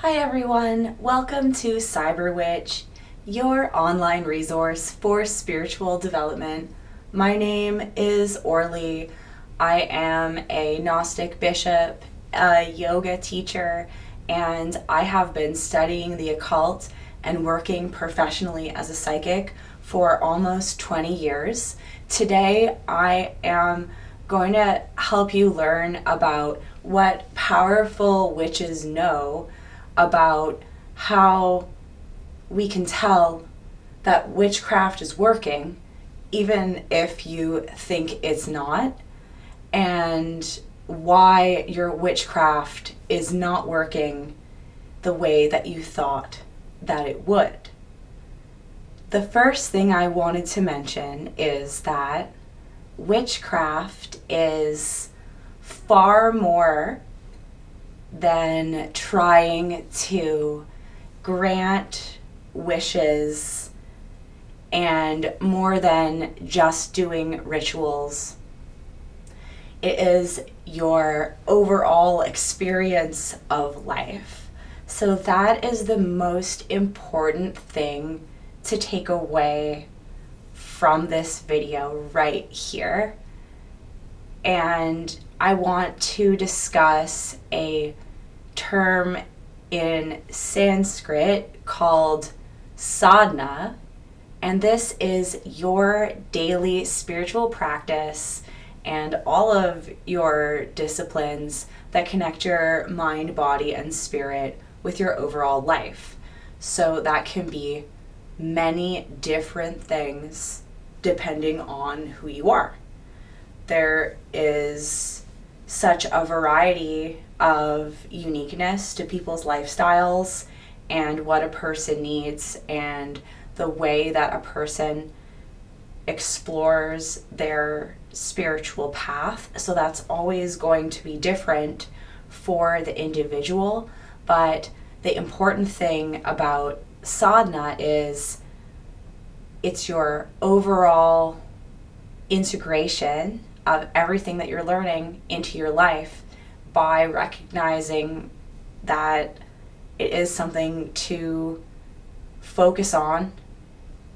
Hi everyone, welcome to Cyber Witch, your online resource for spiritual development. My name is Orly. I am a Gnostic bishop, a yoga teacher, and I have been studying the occult and working professionally as a psychic for almost 20 years. Today I am going to help you learn about what powerful witches know about how we can tell that witchcraft is working even if you think it's not, and why your witchcraft is not working the way that you thought that it would. The first thing I wanted to mention is that witchcraft is far more than trying to grant wishes and more than just doing rituals. It is your overall experience of life. So that is the most important thing to take away from this video right here. And I want to discuss a term in Sanskrit called sadhana, and this is your daily spiritual practice and all of your disciplines that connect your mind, body, and spirit with your overall life. So that can be many different things depending on who you are. There is such a variety of uniqueness to people's lifestyles and what a person needs and the way that a person explores their spiritual path. So that's always going to be different for the individual. But the important thing about sadhana is it's your overall integration of everything that you're learning into your life by recognizing that it is something to focus on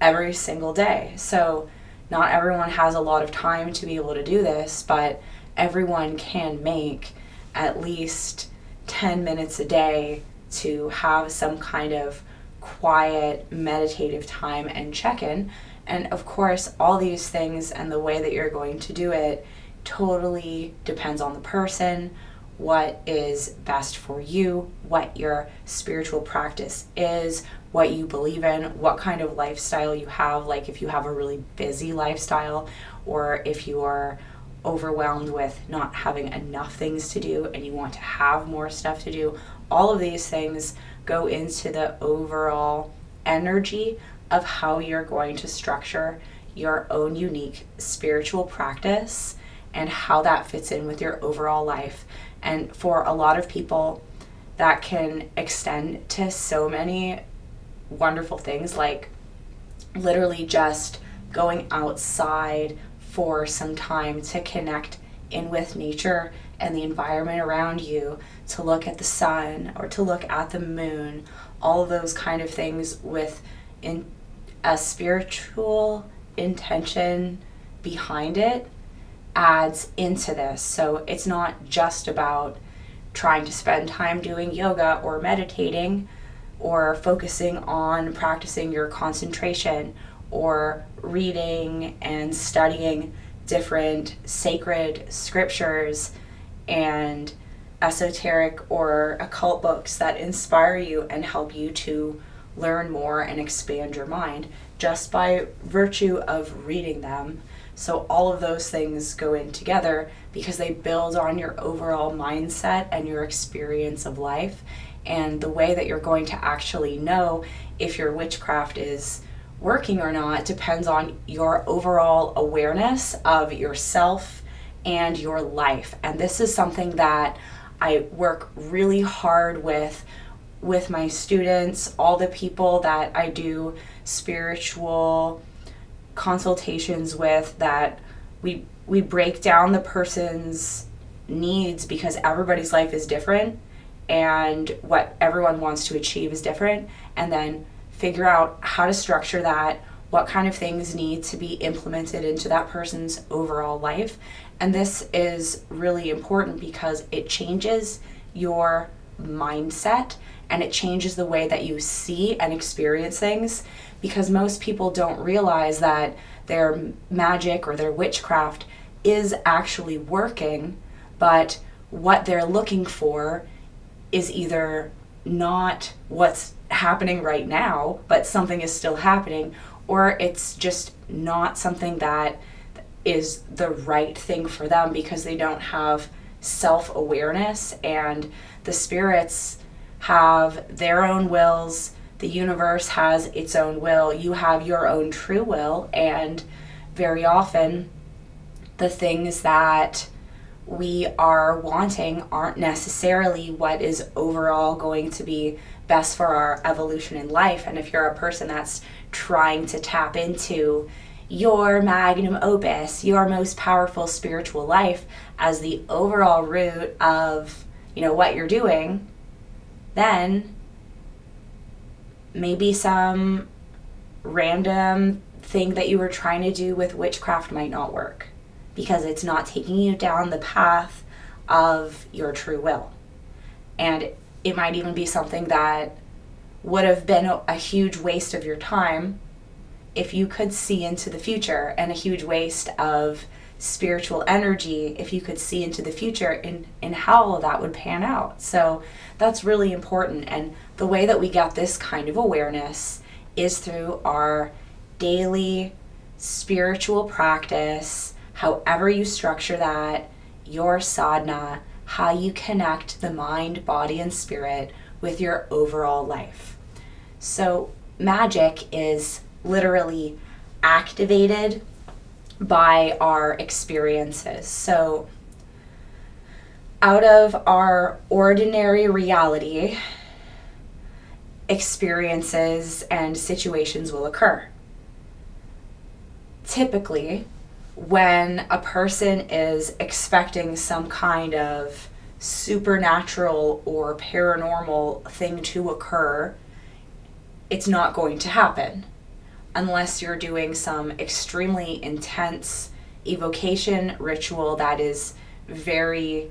every single day. So not everyone has a lot of time to be able to do this, but everyone can make at least 10 minutes a day to have some kind of quiet meditative time and check-in. And of course, all these things and the way that you're going to do it totally depends on the person, what is best for you, what your spiritual practice is, what you believe in, what kind of lifestyle you have, like if you have a really busy lifestyle or if you are overwhelmed with not having enough things to do and you want to have more stuff to do. All of these things go into the overall energy of how you're going to structure your own unique spiritual practice and how that fits in with your overall life. And for a lot of people, that can extend to so many wonderful things, like literally just going outside for some time to connect in with nature and the environment around you, to look at the sun or to look at the moon, all of those kind of things with a spiritual intention behind it adds into this. So it's not just about trying to spend time doing yoga or meditating or focusing on practicing your concentration or reading and studying different sacred scriptures and esoteric or occult books that inspire you and help you to learn more and expand your mind just by virtue of reading them. So all of those things go in together because they build on your overall mindset and your experience of life. And the way that you're going to actually know if your witchcraft is working or not depends on your overall awareness of yourself and your life. And this is something that I work really hard with my students, all the people that I do spiritual consultations with, that we break down the person's needs because everybody's life is different and what everyone wants to achieve is different, and then figure out how to structure that, what kind of things need to be implemented into that person's overall life. And this is really important because it changes your mindset and it changes the way that you see and experience things, because most people don't realize that their magic or their witchcraft is actually working, but what they're looking for is either not what's happening right now, but something is still happening, or it's just not something that is the right thing for them because they don't have self-awareness, and the spirits have their own wills, the universe has its own will, you have your own true will, and very often the things that we are wanting aren't necessarily what is overall going to be best for our evolution in life. And if you're a person that's trying to tap into your magnum opus, your most powerful spiritual life as the overall root of, what you're doing, then maybe some random thing that you were trying to do with witchcraft might not work because it's not taking you down the path of your true will. And it might even be something that would have been a huge waste of your time if you could see into the future, and a huge waste of spiritual energy if you could see into the future in how that would pan out. So that's really important. And the way that we get this kind of awareness is through our daily spiritual practice, however you structure that, your sadhana, how you connect the mind, body, and spirit with your overall life. So magic is literally activated by our experiences. So out of our ordinary reality, experiences and situations will occur. Typically, when a person is expecting some kind of supernatural or paranormal thing to occur, it's not going to happen unless you're doing some extremely intense evocation ritual that is very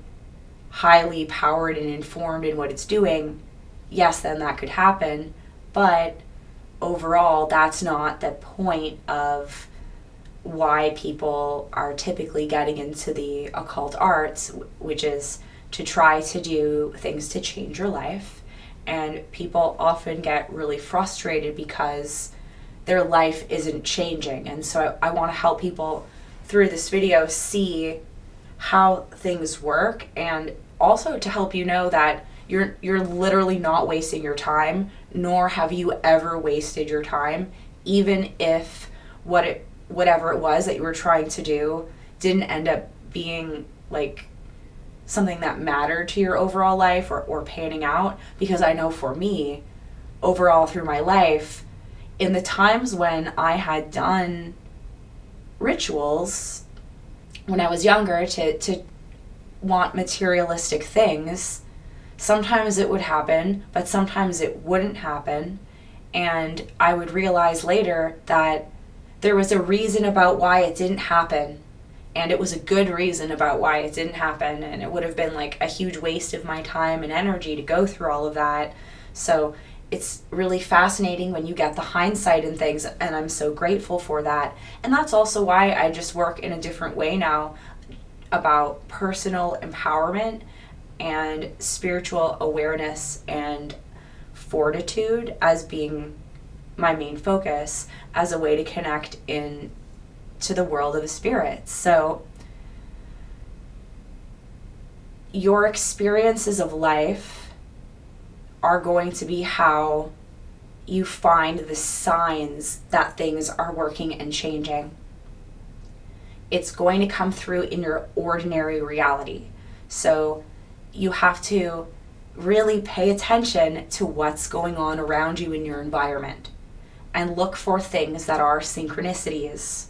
highly powered and informed in what it's doing. Yes, then that could happen, but overall that's not the point of why people are typically getting into the occult arts, which is to try to do things to change your life. And people often get really frustrated because their life isn't changing. And so I want to help people through this video see how things work, and also to help you know that you're literally not wasting your time, nor have you ever wasted your time, even if whatever it was that you were trying to do didn't end up being like something that mattered to your overall life or panning out. Because I know for me, overall through my life, in the times when I had done rituals when I was younger to want materialistic things, sometimes it would happen, but sometimes it wouldn't happen. And I would realize later that there was a reason about why it didn't happen. And it was a good reason about why it didn't happen. And it would have been like a huge waste of my time and energy to go through all of that. So it's really fascinating when you get the hindsight in things, and I'm so grateful for that. And that's also why I just work in a different way now about personal empowerment and spiritual awareness and fortitude as being my main focus, as a way to connect in to the world of the spirits. So your experiences of life are going to be how you find the signs that things are working and changing. It's going to come through in your ordinary reality. So you have to really pay attention to what's going on around you in your environment and look for things that are synchronicities,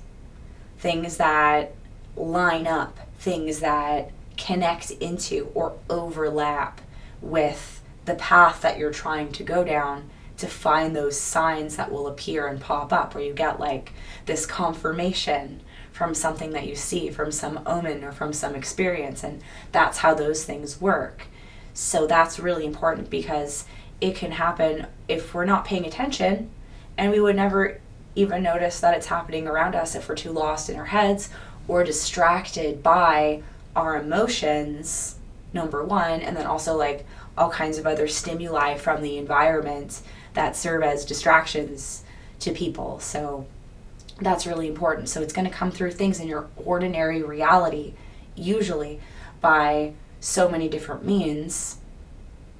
things that line up, things that connect into or overlap with the path that you're trying to go down to find those signs that will appear and pop up, where you get like this confirmation from something that you see, from some omen or from some experience, and that's how those things work. So that's really important, because it can happen if we're not paying attention, and we would never even notice that it's happening around us if we're too lost in our heads or distracted by our emotions, number one, and then also like all kinds of other stimuli from the environment that serve as distractions to people. So that's really important. So it's going to come through things in your ordinary reality, usually by so many different means,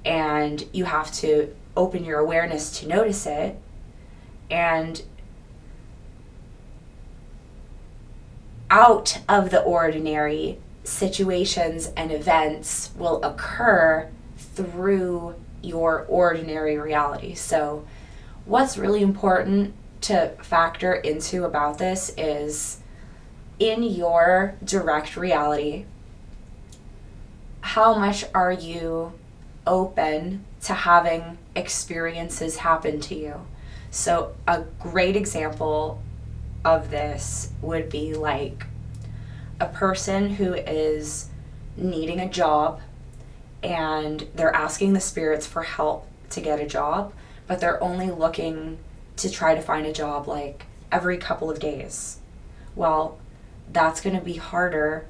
and you have to open your awareness to notice it. And out of the ordinary, situations and events will occur through your ordinary reality. So what's really important to factor into about this is, in your direct reality, how much are you open to having experiences happen to you? So a great example of this would be like a person who is needing a job, and they're asking the spirits for help to get a job, but they're only looking to try to find a job like every couple of days. Well, that's going to be harder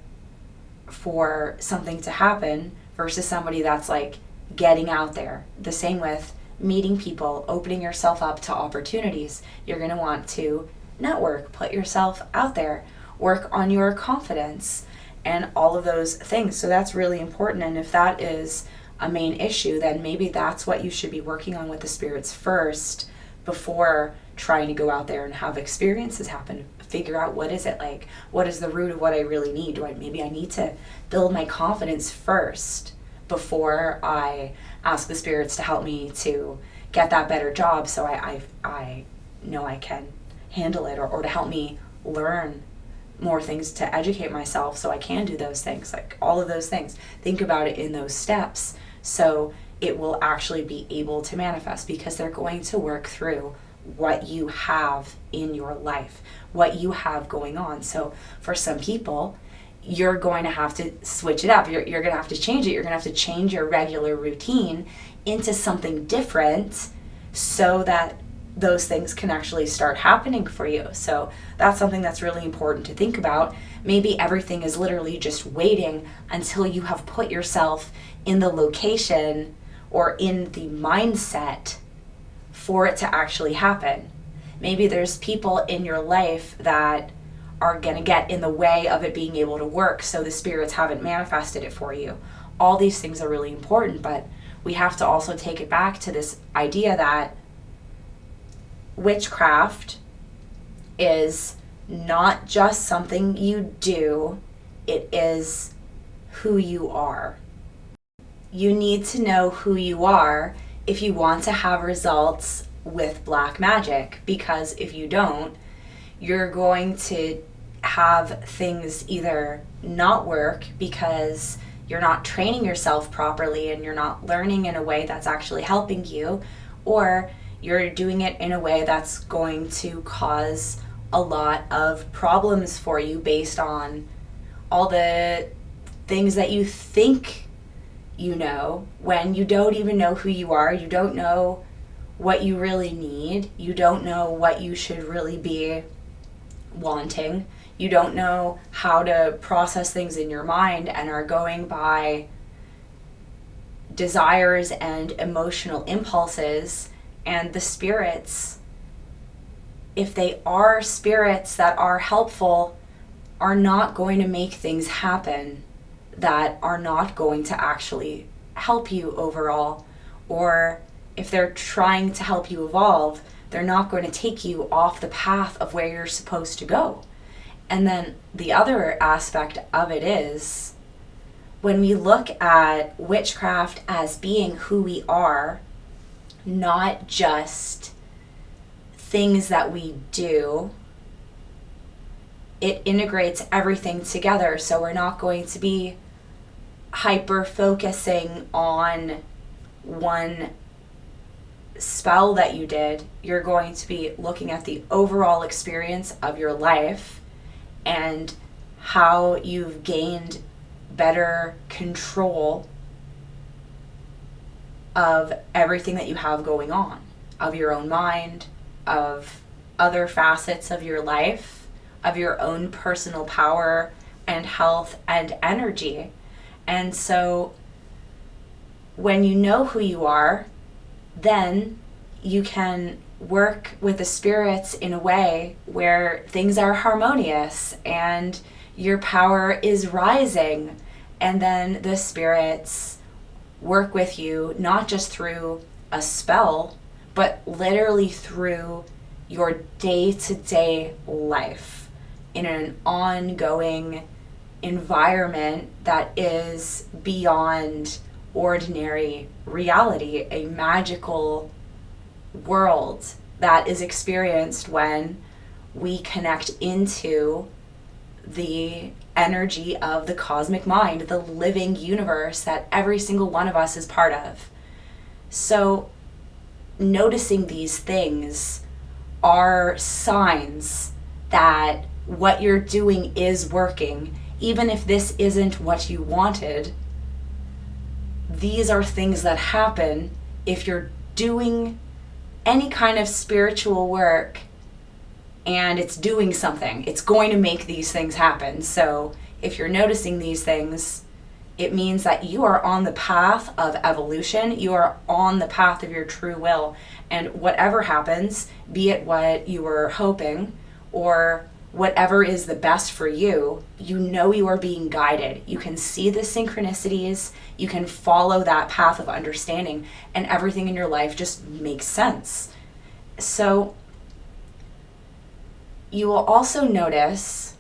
for something to happen versus somebody that's like getting out there. The same with meeting people, opening yourself up to opportunities. You're going to want to network, put yourself out there, work on your confidence, and all of those things. So that's really important. And if that is a main issue, then maybe that's what you should be working on with the spirits first, before trying to go out there and have experiences happen. Figure out, what is it like? What is the root of what I really need? Maybe I need to build my confidence first before I ask the spirits to help me to get that better job, so I know I can handle it, or to help me learn more things to educate myself so I can do those things. Like all of those things, think about it in those steps, so it will actually be able to manifest, because they're going to work through what you have in your life, what you have going on. So for some people, you're going to have to switch it up. You're going to have to change it. You're going to have to change your regular routine into something different so that those things can actually start happening for you. So that's something that's really important to think about. Maybe everything is literally just waiting until you have put yourself in the location or in the mindset for it to actually happen. Maybe there's people in your life that are going to get in the way of it being able to work, so the spirits haven't manifested it for you. All these things are really important, but we have to also take it back to this idea that witchcraft is not just something you do, it is who you are. You need to know who you are if you want to have results with black magic, because if you don't, you're going to have things either not work because you're not training yourself properly and you're not learning in a way that's actually helping you, or you're doing it in a way that's going to cause a lot of problems for you based on all the things that you think you know, when you don't even know who you are. You don't know what you really need. You don't know what you should really be wanting. You don't know how to process things in your mind, and are going by desires and emotional impulses. And the spirits, if they are spirits that are helpful, are not going to make things happen that are not going to actually help you overall. Or if they're trying to help you evolve, they're not going to take you off the path of where you're supposed to go. And then the other aspect of it is, when we look at witchcraft as being who we are, not just things that we do, it integrates everything together. So we're not going to be hyper focusing on one spell that you did, you're going to be looking at the overall experience of your life and how you've gained better control of everything that you have going on, of your own mind, of other facets of your life, of your own personal power and health and energy. And so when you know who you are, then you can work with the spirits in a way where things are harmonious and your power is rising. And then the spirits work with you not just through a spell, but literally through your day-to-day life in an ongoing environment that is beyond ordinary reality, a magical world that is experienced when we connect into the energy of the cosmic mind, the living universe that every single one of us is part of. So noticing these things are signs that what you're doing is working, even if this isn't what you wanted. These are things that happen if you're doing any kind of spiritual work and it's doing something. It's going to make these things happen. So if you're noticing these things, it means that you are on the path of evolution. You are on the path of your true will. And whatever happens, be it what you were hoping or whatever is the best for you, you know you are being guided. You can see the synchronicities. You can follow that path of understanding, and everything in your life just makes sense. So you will also notice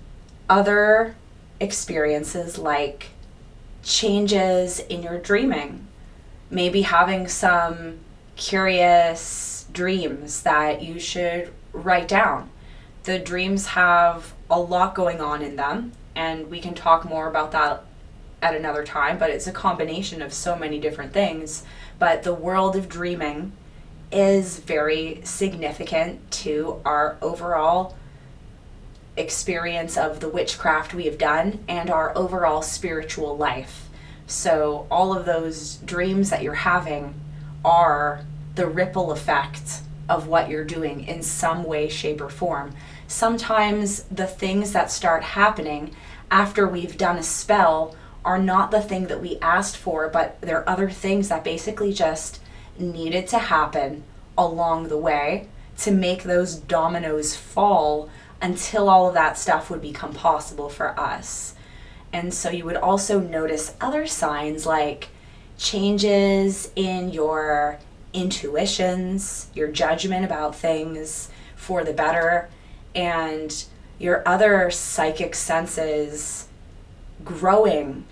other experiences like changes in your dreaming, maybe having some curious dreams that you should write down. The dreams have a lot going on in them, and we can talk more about that at another time, but it's a combination of so many different things. But the world of dreaming is very significant to our overall experience of the witchcraft we have done and our overall spiritual life. So all of those dreams that you're having are the ripple effect of what you're doing in some way, shape, or form. Sometimes the things that start happening after we've done a spell are not the thing that we asked for, but there are other things that basically just needed to happen along the way to make those dominoes fall until all of that stuff would become possible for us. And so you would also notice other signs like changes in your intuitions, your judgment about things for the better, and your other psychic senses growing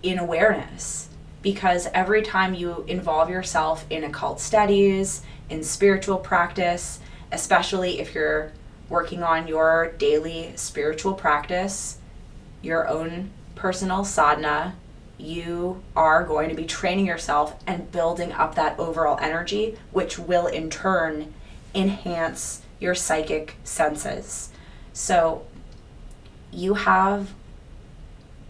in awareness. Because every time you involve yourself in occult studies, in spiritual practice, especially if you're working on your daily spiritual practice, your own personal sadhana, you are going to be training yourself and building up that overall energy, which will in turn enhance your psychic senses. So you have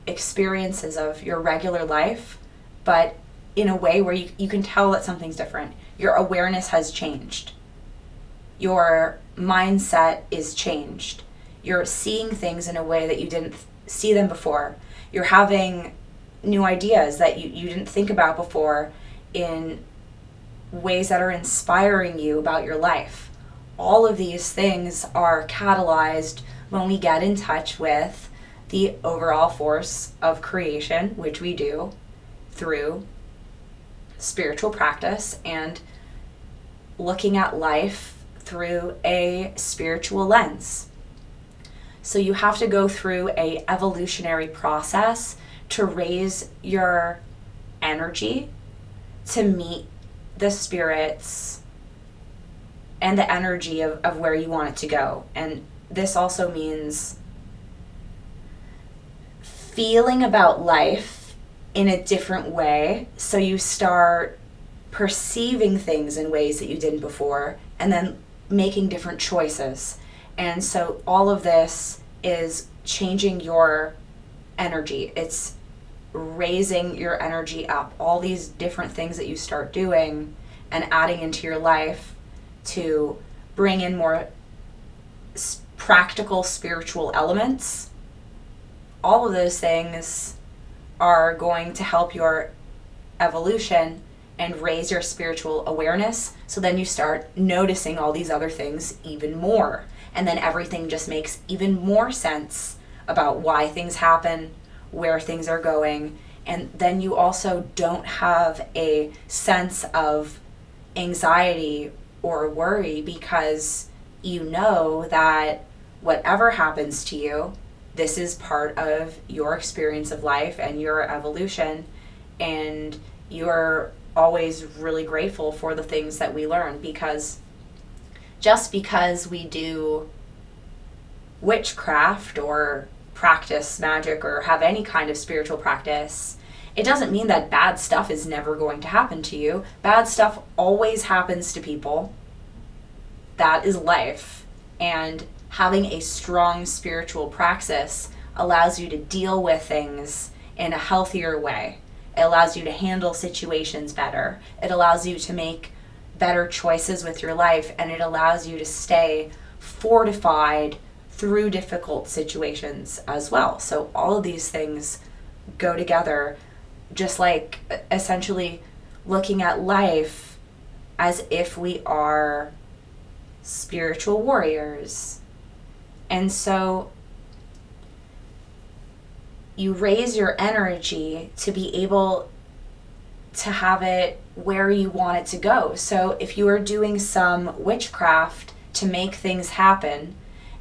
experiences of your regular life, but in a way where you can tell that something's different. Your awareness has changed. Your mindset is changed. You're seeing things in a way that you didn't see them before. You're having new ideas that you didn't think about before in ways that are inspiring you about your life. All of these things are catalyzed when we get in touch with the overall force of creation, which we do through spiritual practice and looking at life through a spiritual lens. So you have to go through a evolutionary process to raise your energy to meet the spirits and the energy of where you want it to go. And this also means feeling about life in a different way. So you start perceiving things in ways that you didn't before, and then making different choices. And so all of this is changing your energy. It's raising your energy up. All these different things that you start doing and adding into your life to bring in more practical spiritual elements. All of those things are going to help your evolution and raise your spiritual awareness. So then you start noticing all these other things even more. And then everything just makes even more sense about why things happen, where things are going. And then you also don't have a sense of anxiety or worry, because you know that whatever happens to you, this is part of your experience of life and your evolution, and you're always really grateful for the things that we learn. Because just because we do witchcraft or practice magic or have any kind of spiritual practice, it doesn't mean that bad stuff is never going to happen to you. Bad stuff always happens to people. That is life. And having a strong spiritual praxis allows you to deal with things in a healthier way. It allows you to handle situations better. It allows you to make better choices with your life, and it allows you to stay fortified through difficult situations as well. So all of these things go together, just like essentially looking at life as if we are spiritual warriors. And so you raise your energy to be able to have it where you want it to go. So if you are doing some witchcraft to make things happen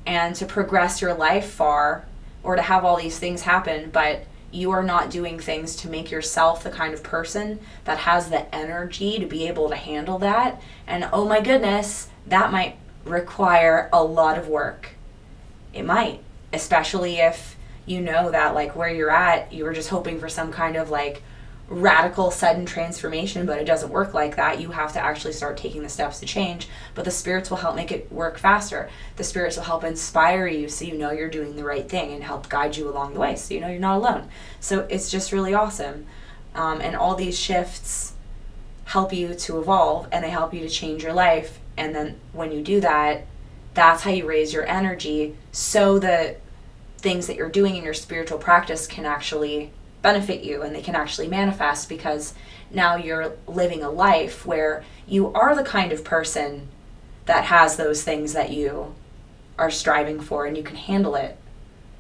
and to progress your life far, or to have all these things happen, but you are not doing things to make yourself the kind of person that has the energy to be able to handle that, and oh my goodness, that might require a lot of work. It might, especially if you know that like where you're at, you were just hoping for some kind of like radical sudden transformation, but it doesn't work like that. You have to actually start taking the steps to change, but the spirits will help make it work faster. The spirits will help inspire you so you know you're doing the right thing, and help guide you along the way so you know you're not alone. So it's just really awesome. And all these shifts help you to evolve, and they help you to change your life. And then when you do that, that's how you raise your energy, so the things that you're doing in your spiritual practice can actually benefit you, and they can actually manifest, because now you're living a life where you are the kind of person that has those things that you are striving for, and you can handle it.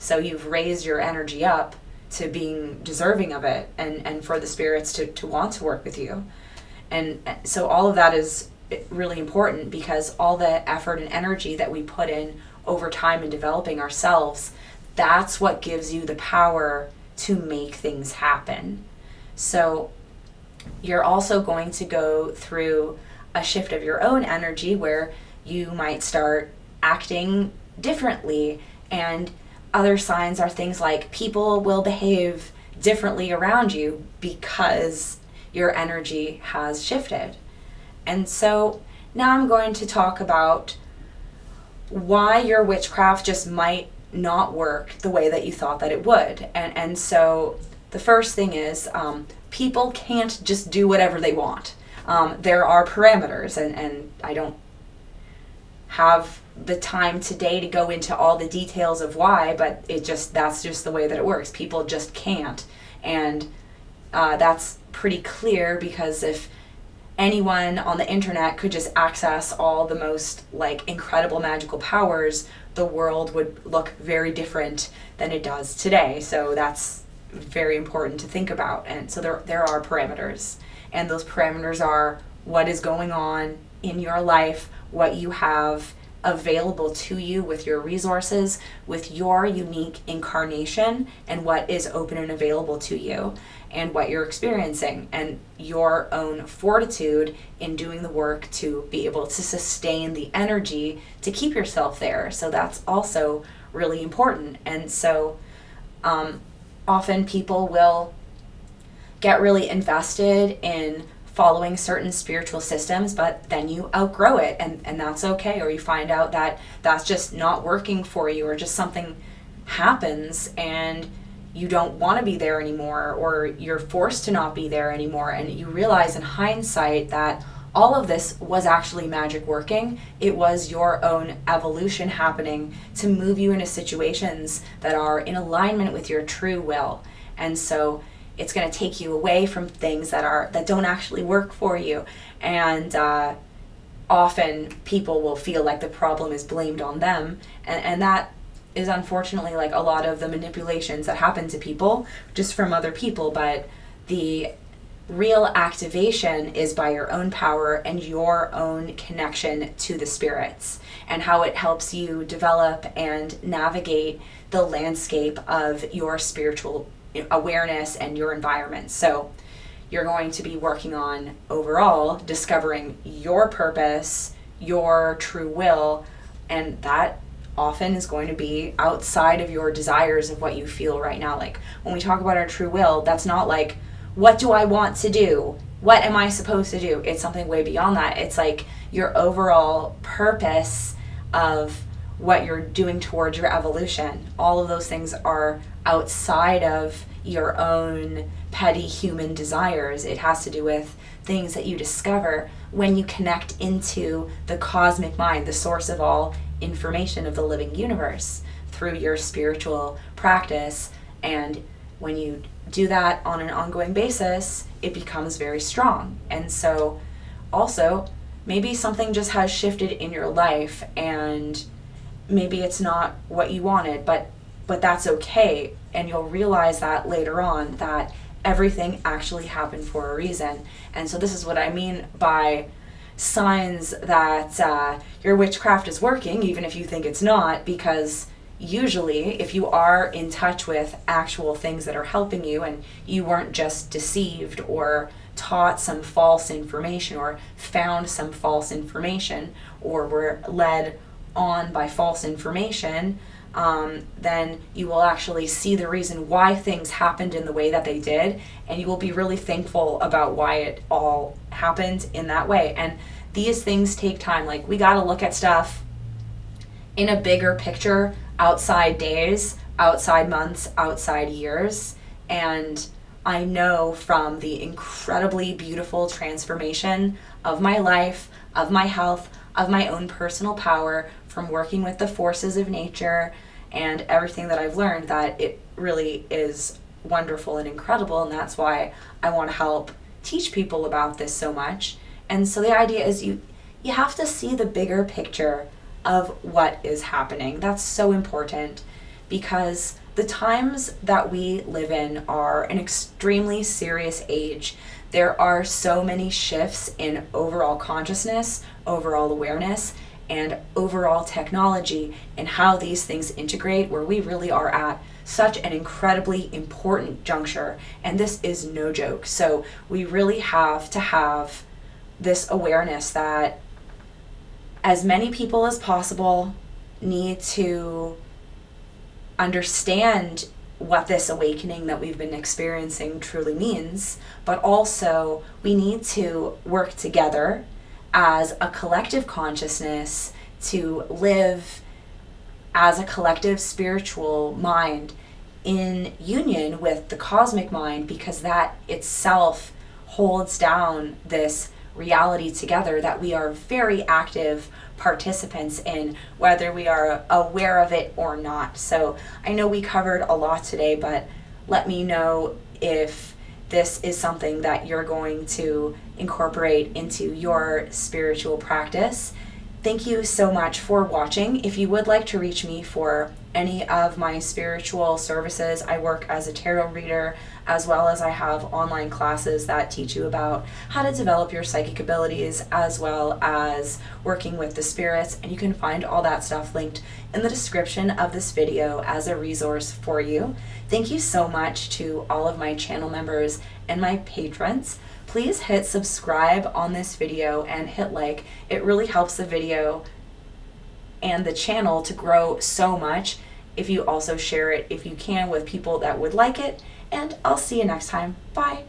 So you've raised your energy up to being deserving of it, and for the spirits to want to work with you. And so all of that is really important, because all the effort and energy that we put in over time in developing ourselves, that's what gives you the power to make things happen. So you're also going to go through a shift of your own energy where you might start acting differently, and other signs are things like people will behave differently around you because your energy has shifted. And so now I'm going to talk about why your witchcraft just might not work the way that you thought that it would. And so the first thing is people can't just do whatever they want. There are parameters, and I don't have the time today to go into all the details of why, but that's just the way that it works. People just can't. And that's pretty clear, because if anyone on the internet could just access all the most like incredible magical powers, the world would look very different than it does today. So that's very important to think about. And so there are parameters, and those parameters are what is going on in your life, what you have available to you with your resources, with your unique incarnation, and what is open and available to you, and what you're experiencing, and your own fortitude in doing the work to be able to sustain the energy to keep yourself there. So that's also really important. And so often people will get really invested in following certain spiritual systems, but then you outgrow it, and that's okay. Or you find out that that's just not working for you, or just something happens and you don't want to be there anymore, or you're forced to not be there anymore, and you realize in hindsight that all of this was actually magic working. It was your own evolution happening to move you into situations that are in alignment with your true will. And so it's going to take you away from things that don't actually work for you. And often people will feel like the problem is blamed on them, and that is unfortunately like a lot of the manipulations that happen to people just from other people. But the real activation is by your own power and your own connection to the spirits, and how it helps you develop and navigate the landscape of your spiritual awareness and your environment. So you're going to be working on overall discovering your purpose, your true will, and that often is going to be outside of your desires of what you feel right now. Like when we talk about our true will, that's not like, what do I want to do? What am I supposed to do? It's something way beyond that. It's like your overall purpose of what you're doing towards your evolution. All of those things are outside of your own petty human desires. It has to do with things that you discover when you connect into the cosmic mind, the source of all information of the living universe, through your spiritual practice. And when you do that on an ongoing basis, it becomes very strong. And so also, maybe something just has shifted in your life, and maybe it's not what you wanted, but that's okay. And you'll realize that later on, that everything actually happened for a reason. And so this is what I mean by signs that your witchcraft is working, even if you think it's not, because usually if you are in touch with actual things that are helping you, and you weren't just deceived or taught some false information, or found some false information, or were led on by false information, then you will actually see the reason why things happened in the way that they did, and you will be really thankful about why it all happened in that way. And these things take time. Like, we got to look at stuff in a bigger picture, outside days, outside months, outside years. And I know from the incredibly beautiful transformation of my life, of my health, of my own personal power, from working with the forces of nature and everything that I've learned, that it really is wonderful and incredible. And that's why I want to help teach people about this so much. And so the idea is you have to see the bigger picture of what is happening. That's so important, because the times that we live in are an extremely serious age. There are so many shifts in overall consciousness, overall awareness, and overall technology, and how these things integrate, where we really are at such an incredibly important juncture. And this is no joke. So we really have to have this awareness that as many people as possible need to understand what this awakening that we've been experiencing truly means, but also we need to work together as a collective consciousness to live as a collective spiritual mind in union with the cosmic mind, because that itself holds down this reality together that we are very active participants in, whether we are aware of it or not. So I know we covered a lot today, but let me know if this is something that you're going to incorporate into your spiritual practice. Thank you so much for watching. If you would like to reach me for any of my spiritual services, I work as a tarot reader, as well as I have online classes that teach you about how to develop your psychic abilities, as well as working with the spirits. And you can find all that stuff linked in the description of this video as a resource for you. Thank you so much to all of my channel members and my patrons. Please hit subscribe on this video and hit like. It really helps the video and the channel to grow so much if you also share it, if you can, with people that would like it. And I'll see you next time. Bye.